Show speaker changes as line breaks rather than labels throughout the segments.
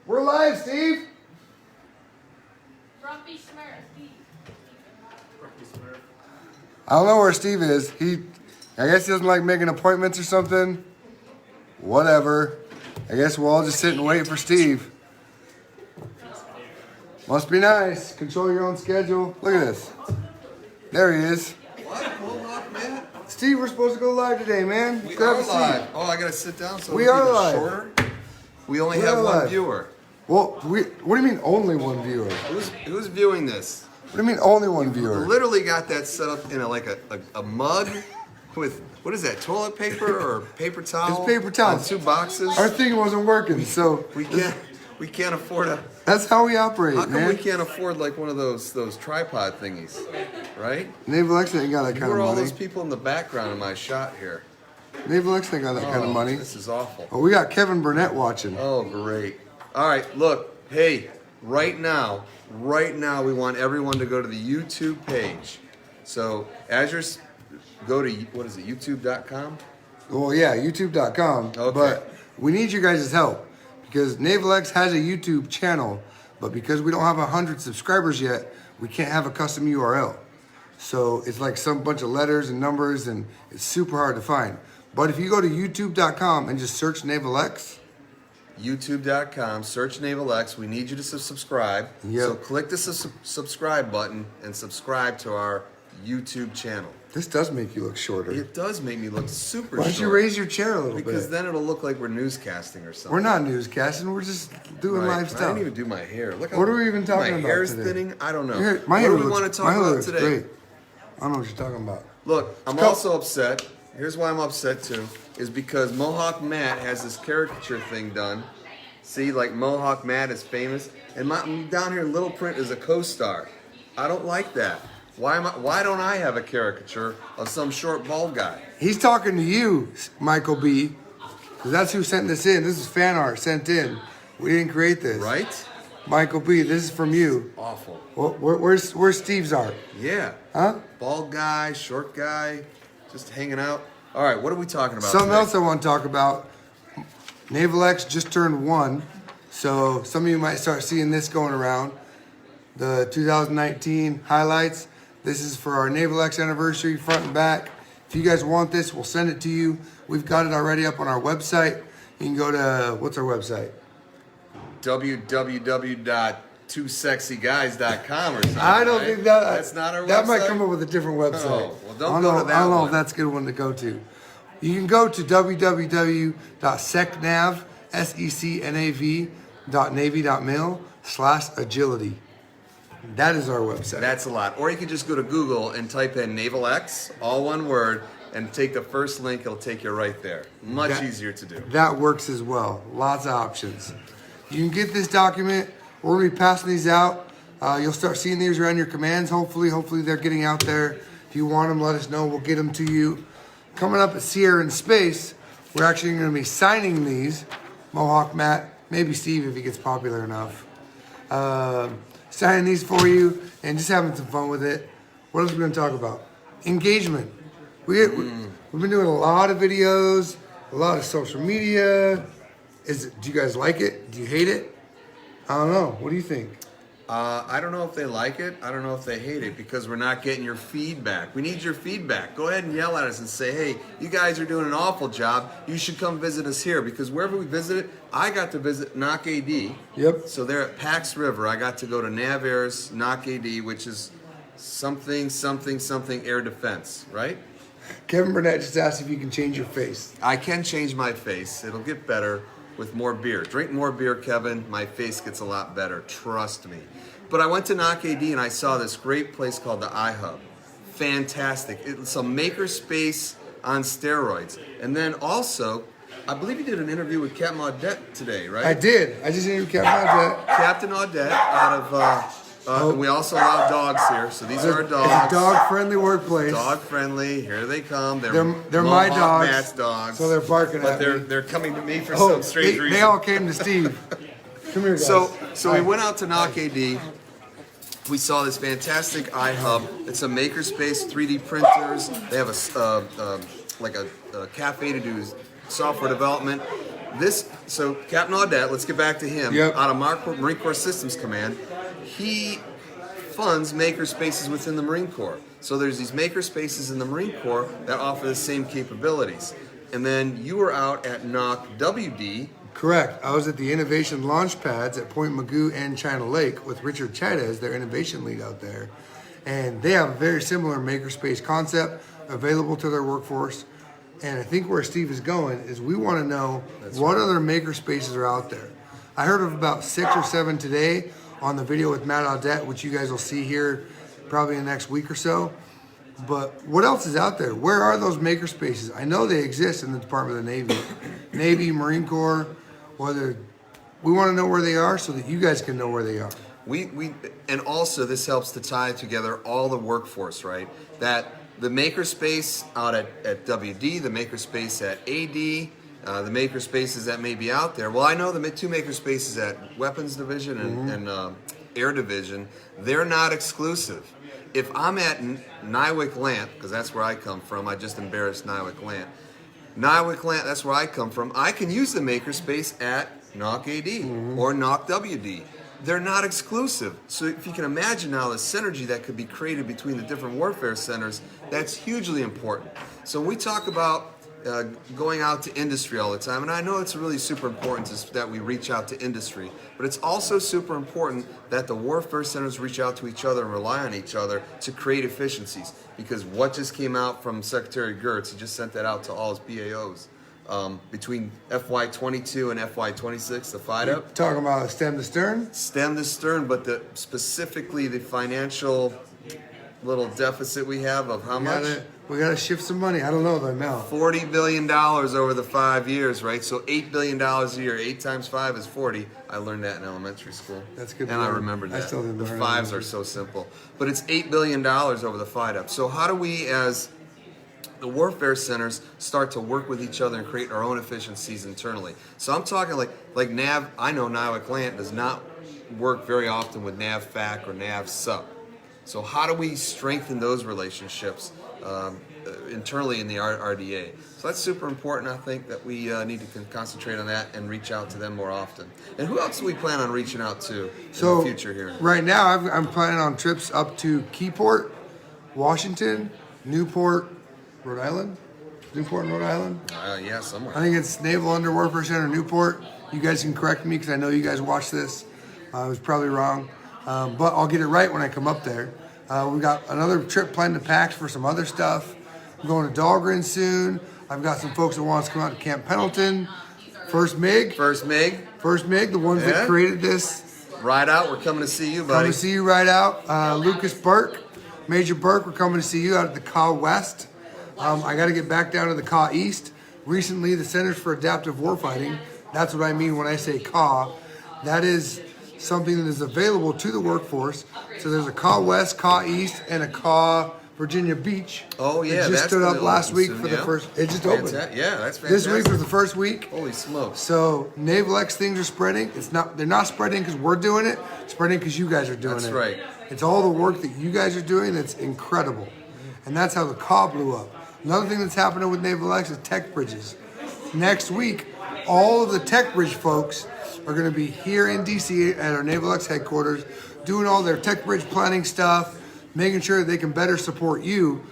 We're live, Steve.
Grumpy Smurf, Steve.
I don't know where Steve is. I guess he doesn't like making appointments or something. Whatever. I guess we'll all just sit and wait for Steve. Must be nice. Control your own schedule. Look at this. There he is.
What? Mohawk Matt?
Steve, we're supposed to go live today, man.
We
Grab
are
a seat.
live. Oh, I gotta sit down so
We
it's
are
even
live.
shorter. We only
We
have
are
one
live.
viewer.
Well, what do you mean only one viewer?
Who's viewing this?
What do you mean only one viewer?
Literally got that set up in a mug with, what is that, toilet paper or paper towel?
It's paper towel.
On 2 boxes.
Our thing wasn't working, so
We can't afford a.
that's how we operate,
How come
man.
we can't afford like one of those tripod thingies, right?
NavalX ain't got that
Who
kind
are
of
all
money.
those people in the background of my shot here?
NavalX ain't got that kind of money.
This is awful.
Oh, we got Kevin Burnett watching.
Oh, great. All right, look, hey, right now, we want everyone to go to the YouTube page. So, go to, what is it, youtube.com?
Well, yeah, youtube.com.
Okay.
But we need you guys' help because NavalX has a YouTube channel, but because we don't have 100 subscribers yet, we can't have a custom URL. So it's like some bunch of letters and numbers, and it's super hard to find. But if you go to youtube.com and just search NavalX,
youtube.com, search NavalX. We need you to subscribe.
Yep.
So click the subscribe button and subscribe to our YouTube channel.
this does make you look shorter.
It does make me look super
Why don't you
short.
raise your chair a little
Because
bit?
then it'll look like we're newscasting or something.
We're not newscasting. We're just doing
Right.
live
I
stuff.
didn't even do my hair. Look how
What are we even talking
my
about
hair's
today?
thinning. I don't know.
My
what
hair
do we
looks-
want to
my
talk
hair
about
looks
today?
great. I don't know what you're talking about.
Look, I'm
Go.
also upset. Here's why I'm upset too. Is because Mohawk Matt has this caricature thing done. See, like Mohawk Matt is famous, and down here in little print is a co-star. I don't like that. Why don't I have a caricature of some short bald guy?
He's talking to you, Michael B. Because that's who sent this in. This is fan art sent in. We didn't create this.
Right?
Michael B., this is from you.
Awful.
Well, where's Steve's art?
Yeah.
Huh?
Bald guy, short guy, just hanging out. All right, what are we talking about
Something
today?
else I want to talk about. NavalX just turned 1. So some of you might start seeing this going around. The 2019 highlights. This is for our NavalX anniversary, front and back. If you guys want this, we'll send it to you. We've got it already up on our website. You can go to, what's our website?
www.twosexyguys.com or something.
I don't
right?
think that
That's not our website.
That might come up with a different website.
Oh, well, don't
I don't
go
know,
to that
I don't know
one.
if that's a good one to go to. You can go to www.secnav.navy.mil/agility. That is our website.
That's a lot. Or you can just go to Google and type in NavalX, all one word, and take the first link. It'll take you right there. Much easier to do.
That works as well. Lots of options. You can get this document. We're going to be passing these out. You'll start seeing these around your commands, hopefully. Hopefully they're getting out there. If you want them, let us know. We'll get them to you. Coming up at Sierra in Space, we're actually going to be signing these. Mohawk Matt, maybe Steve if he gets popular enough. Signing these for you and just having some fun with it. What else are we going to talk about? Engagement. We've been doing a lot of videos, a lot of social media. Do you guys like it? Do you hate it? I don't know. What do you think?
I don't know if they like it. I don't know if they hate it because we're not getting your feedback. We need your feedback. Go ahead and yell at us and say, hey, you guys are doing an awful job. You should come visit us here because wherever we visited, I got to visit Knock AD.
Yep.
So they're at Pax River. I got to go to NavAir's Knock AD, which is something air defense, right?
Kevin Burnett just asked if you can change your face.
I can change my face. It'll get better with more beer. Drink more beer, Kevin. My face gets a lot better. Trust me. But I went to Knock AD and I saw this great place called the iHub. Fantastic. It's a makerspace on steroids. And then also, I believe you did an interview with Captain Audette today, right?
I did. I just interviewed Kevin Burnett.
Captain Audette out of... and we also allow dogs here, so these are our dogs.
It's a dog-friendly workplace.
Dog friendly. Here they come.
They're
Mohawk
my dogs.
Matt's dogs.
So they're barking
but
at
they're
me.
they're coming to me for some strange reason.
They all came to Steve. Come here, guys.
So we
Hi.
went out to Knock AD. We saw this fantastic iHub. It's a makerspace, 3D printers. They have a cafe to do software development. So Captain Audette, let's get back to him.
Yep.
Out of Marine Corps Systems Command, he funds maker spaces within the Marine Corps. So there's these maker spaces in the Marine Corps that offer the same capabilities. And then you were out at NOC WD.
Correct. I was at the innovation launch pads at Point Magoo and China Lake with Richard Chaidez, their innovation lead out there. And they have a very similar makerspace concept available to their workforce. And I think where Steve is going is we want to know what other makerspaces are out there. I heard of about 6 or 7 today on the video with Matt Audette, which you guys will see here probably in the next week or so. But what else is out there? Where are those makerspaces? I know they exist in the Department of the Navy, Navy, Marine Corps. Whether we want to know where they are so that you guys can know where they are.
And also this helps to tie together all the workforce, right? That the makerspace out at WD, the makerspace at AD, the makerspaces that may be out there. Well, I know the 2 makerspaces at Weapons Division and Air Division, they're not exclusive. If I'm at Nywick Lant, because that's where I come from, I just embarrassed Nywick Lant. Nywick Lant, that's where I come from. I can use the makerspace at NOC AD or NOC WD. They're not exclusive. So if you can imagine now the synergy that could be created between the different warfare centers, that's hugely important. So when we talk about going out to industry all the time, and I know it's really super important that we reach out to industry, but it's also super important that the warfare centers reach out to each other and rely on each other to create efficiencies. Because what just came out from Secretary Gertz, he just sent that out to all his BAOs. Between FY22 and FY26, the FIDUP.
Talking about stem to stern?
Stem to stern, but specifically the financial little deficit we have of how much?
We got to shift some money. I don't know the amount.
$40 billion over the 5 years, right? So $8 billion a year. 8 times 5 is 40. I learned that in elementary school.
That's good.
And I remembered that.
I still didn't
the
learn
fives are so simple. But it's $8 billion over the FIDUP. So how do we, as the warfare centers, start to work with each other and create our own efficiencies internally? So I'm talking like NAV. I know Nywick Lant does not work very often with NAVFAC or NAVSUP. So how do we strengthen those relationships internally in the RDA? So that's super important. I think that we need to concentrate on that and reach out to them more often. And who else do we plan on reaching out to in the future here?
Right now, I'm planning on trips up to Keyport, Washington, Newport, Rhode Island. Newport, Rhode Island?
Yeah, somewhere.
I think it's Naval Under Warfare Center, Newport. You guys can correct me because I know you guys watch this. I was probably wrong. But I'll get it right when I come up there. We've got another trip planned to PAX for some other stuff. I'm going to Dahlgren soon. I've got some folks that want us to come out to Camp Pendleton. First MiG, the ones that created this.
Ride out, we're coming to see you, buddy.
Coming to see you right out. Lucas Burke, Major Burke, we're coming to see you out at the CA West. I got to get back down to the CA East. Recently, the Centers for Adaptive Warfighting, that's what I mean when I say CA. That is something that is available to the workforce. So there's a CA West, CA East, and a CA Virginia Beach.
Oh yeah,
it just stood up last week for the first. It just opened.
Yeah, that's fantastic.
This week was the first week.
Holy smokes!
So NavalX things are spreading. They're not spreading because we're doing it. It's spreading because you guys are doing it.
That's right.
It's all the work that you guys are doing that's incredible, and that's how the CA blew up. Another thing that's happening with NavalX is tech bridges. Next week, all of the tech bridge folks are going to be here in DC at our NavalX headquarters, doing all their tech bridge planning stuff, making sure they can better support you,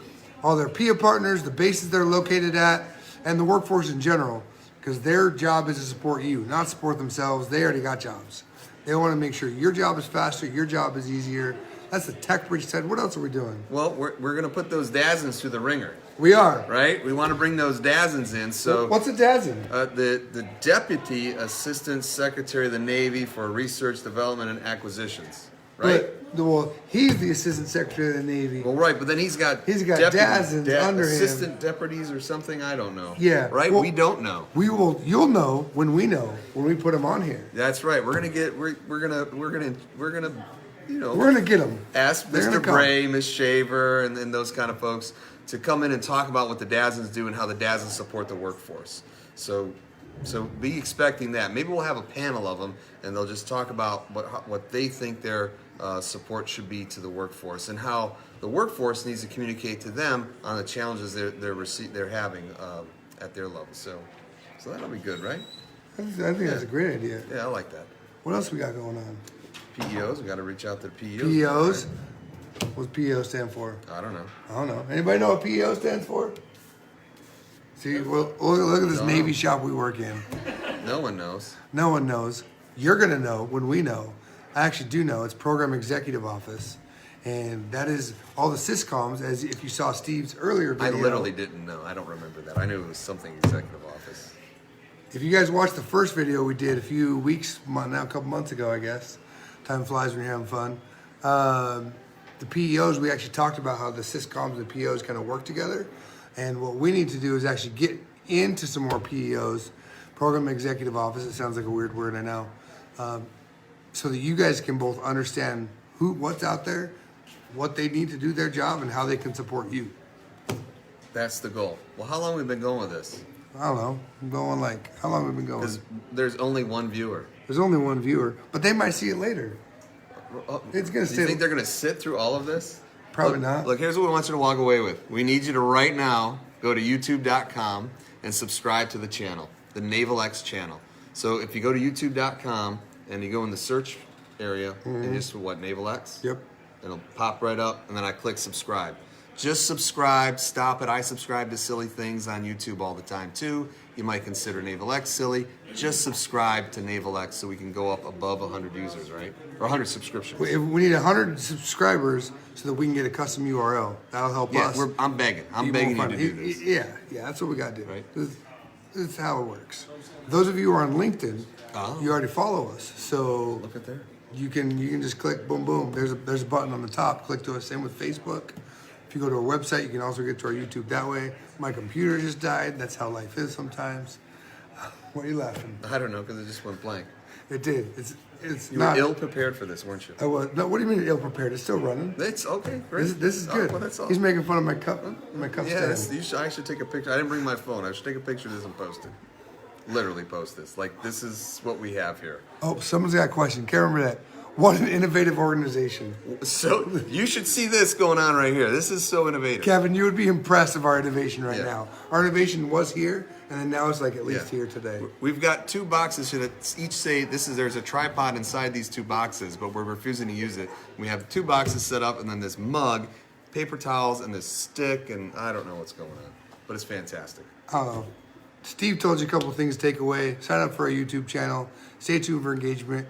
all their PIA partners, the bases they're located at, and the workforce in general, because their job is to support you, not support themselves. They already got jobs. They want to make sure your job is faster, your job is easier. That's the tech bridge side. What else are we doing?
Well, we're going to put those DASNs through the ringer.
We are.
Right? We want to bring those DASNs in. So
what's a DASN?
The Deputy Assistant Secretary of the Navy for Research, Development, and Acquisitions. Right?
Well, he's the Assistant Secretary of the Navy.
Well, right, but then he's got
DASNs under him.
Assistant deputies or something. I don't know.
Yeah.
Right?
Well,
we don't know.
You'll know when we know, when we put him on here.
That's right. We're gonna get them. Ask Mr. Bray, Ms. Shaver, and those kind of folks to come in and talk about what the DASNs do and how the DASNs support the workforce. So be expecting that. Maybe we'll have a panel of them, and they'll just talk about what they think their support should be to the workforce and how the workforce needs to communicate to them on the challenges they're having at their level. So that'll be good, right?
I think that's a great idea.
Yeah, I like that.
What else we got going on?
PEOs, we got to reach out to the PEOs.
PEOs? What's PEO stand for?
I don't know.
I don't know. Anybody know what PEO stands for? See, well, look at this Navy shop we work in.
No one knows.
No one knows. You're going to know when we know. I actually do know. It's Program Executive Office. And that is all the syscoms, as if you saw Steve's earlier
I
video.
literally didn't know. I don't remember that. I knew it was something executive office.
If you guys watched the first video we did a few weeks, now a couple months ago, I guess. Time flies when you're having fun. The PEOs, we actually talked about how the syscoms and the PEOs kind of work together. And what we need to do is actually get into some more PEOs, Program Executive Office. It sounds like a weird word, I know. So that you guys can both understand what's out there, what they need to do their job, and how they can support you.
That's the goal. Well, how long have we been going with this?
I don't know. I'm going how long have we been going?
Because there's only one viewer.
There's only one viewer, but they might see it later. It's going to stay.
You think they're going to sit through all of this?
Probably not.
Look, here's what we want you to walk away with. We need you to right now go to youtube.com and subscribe to the channel, the NavalX channel. So if you go to youtube.com and you go in the search area and just NavalX?
Yep.
It'll pop right up, and then I click subscribe. Just subscribe, stop it. I subscribe to silly things on YouTube all the time too. You might consider NavalX silly. Just subscribe to NavalX so we can go up above 100 users, right? Or 100 subscriptions.
We need 100 subscribers so that we can get a custom URL. That'll help us.
I'm begging. I'm begging you to do this.
Yeah, that's what we got to do.
Right.
This is how it works. Those of you who are on LinkedIn, you already follow us. So
Look at there.
you can just click, boom, boom. There's a button on the top. Click to us. Same with Facebook. If you go to our website, you can also get to our YouTube that way. My computer just died. That's how life is sometimes. Why are you laughing?
I don't know, because it just went blank.
It did. It's
You
not.
were ill prepared for this, weren't you?
I was. No, what do you mean ill prepared? It's still running.
It's okay, great.
This is good.
Well, that's all.
He's making fun of my cup. My cup
Yeah,
stand.
I should take a picture. I didn't bring my phone. I should take a picture of this and post it. Literally post this. Like, this is what we have here.
Oh, someone's got a question. Can't remember that. What an innovative organization.
So, you should see this going on right here. This is so innovative.
Kevin, you would be impressed of our innovation right
Yeah.
now. Our innovation was here, and then now it's like at least
Yeah.
here today.
We've got two boxes here that each say there's a tripod inside these two boxes, but we're refusing to use it. We have two boxes set up, and then this mug, paper towels, and this stick, and I don't know what's going on, but it's fantastic.
I don't know. Steve told you a couple of things to take away. Sign up for our YouTube channel. Stay tuned for engagement.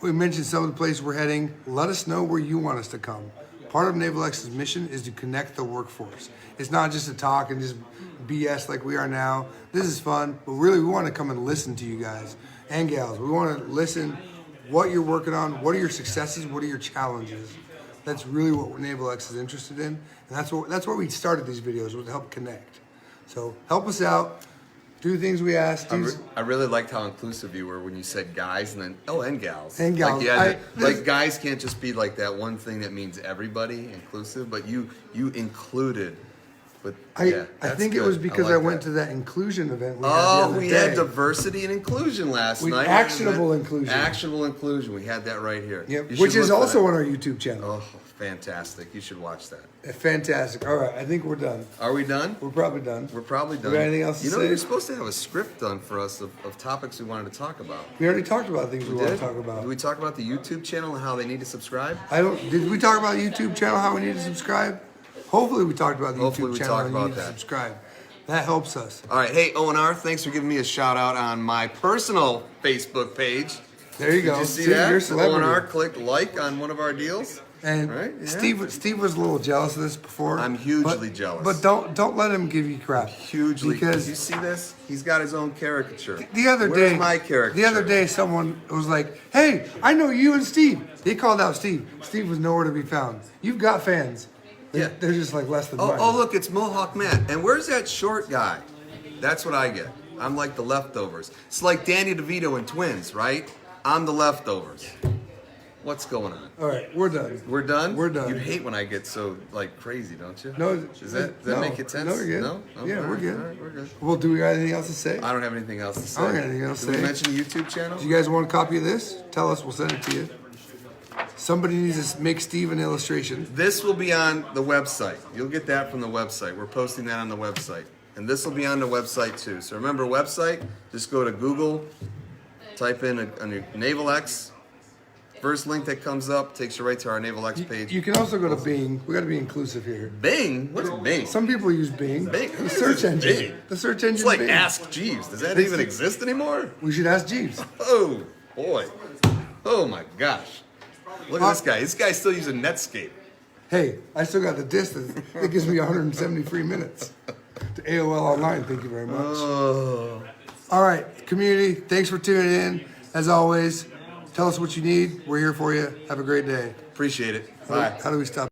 We mentioned some of the places we're heading. Let us know where you want us to come. Part of NavalX's mission is to connect the workforce. It's not just to talk and just BS like we are now. This is fun, but really we want to come and listen to you guys and gals. We want to listen what you're working on, what are your successes, what are your challenges. That's really what NavalX is interested in, and that's why we started these videos, was to help connect. So help us out. Do things we ask.
I really liked how inclusive you were when you said guys and then and gals.
And gals.
Like guys can't just be like that one thing that means everybody inclusive, but you included. But
I think it was because I
like
went
that.
to that inclusion event. We
had diversity and inclusion last night.
Actionable inclusion.
Actionable inclusion. We had that right here.
Yep.
You
Which
should
is
look for
also
that.
on our YouTube channel.
Oh, fantastic! You should watch that.
Fantastic. All right, I think we're done.
Are we done?
We're probably done.
We're probably done.
We got anything else to
You know,
say?
you're supposed to have a script done for us of topics we wanted to talk about.
We already talked about things we want to talk about.
Did we talk about the YouTube channel and how they need to subscribe?
Did we talk about the YouTube channel, how we need to subscribe? Hopefully we talked about the
Hopefully
YouTube
we
channel,
talked
how you
about
need to
that.
subscribe. That helps us.
All right. Hey, O&R, thanks for giving me a shout out on my personal Facebook page.
There you go.
Did you see that?
You're a celebrity.
O&R clicked like on one of our deals.
And
Right, yeah.
Steve was a little jealous of this before.
I'm hugely jealous.
But don't let him give you crap.
Hugely.
Because
you see this? He's got his own caricature.
the other
Where's
day,
my caricature?
The other day, someone was like, "Hey, I know you and Steve." They called out Steve. Steve was nowhere to be found. You've got fans.
Yeah.
They're just like less than
Oh,
mine.
oh, look, it's Mohawk Matt. And where's that short guy? That's what I get. I'm like the leftovers. It's like Danny DeVito in Twins, right? I'm the leftovers. What's going on?
All right, we're done.
We're done?
We're done.
You hate when I get so like crazy, don't you?
No,
Does that
no,
make it tense?
No, you're good.
No? Oh,
Yeah,
all
we're
right,
good.
all right, we're good.
Well, do we got anything else to say?
I don't have anything else to say.
I don't have anything else to
Did
say.
we mention the YouTube channel?
Do you guys want a copy of this? Tell us, we'll send it to you. Somebody needs to make Steve an illustration.
This will be on the website. You'll get that from the website. We're posting that on the website. And this will be on the website too. So remember, website, just go to Google, type in on your NavalX. First link that comes up takes you right to our NavalX page.
You can also go to Bing. We got to be inclusive here.
Bing? What is Bing?
Some people use Bing.
Bing?
The search engine.
Bing?
The search engine.
It's like
Bing.
Ask Jeeves. Does that even exist anymore?
We should ask Jeeves.
Oh, boy. Oh, my gosh. Look at this guy. This guy's still using Netscape.
Hey, I still got the distance. It gives me 173 minutes to AOL Online. Thank you very much.
Oh.
All right, community, thanks for tuning in. As always, tell us what you need. We're here for you. Have a great day.
Appreciate it. Bye.
How do we stop?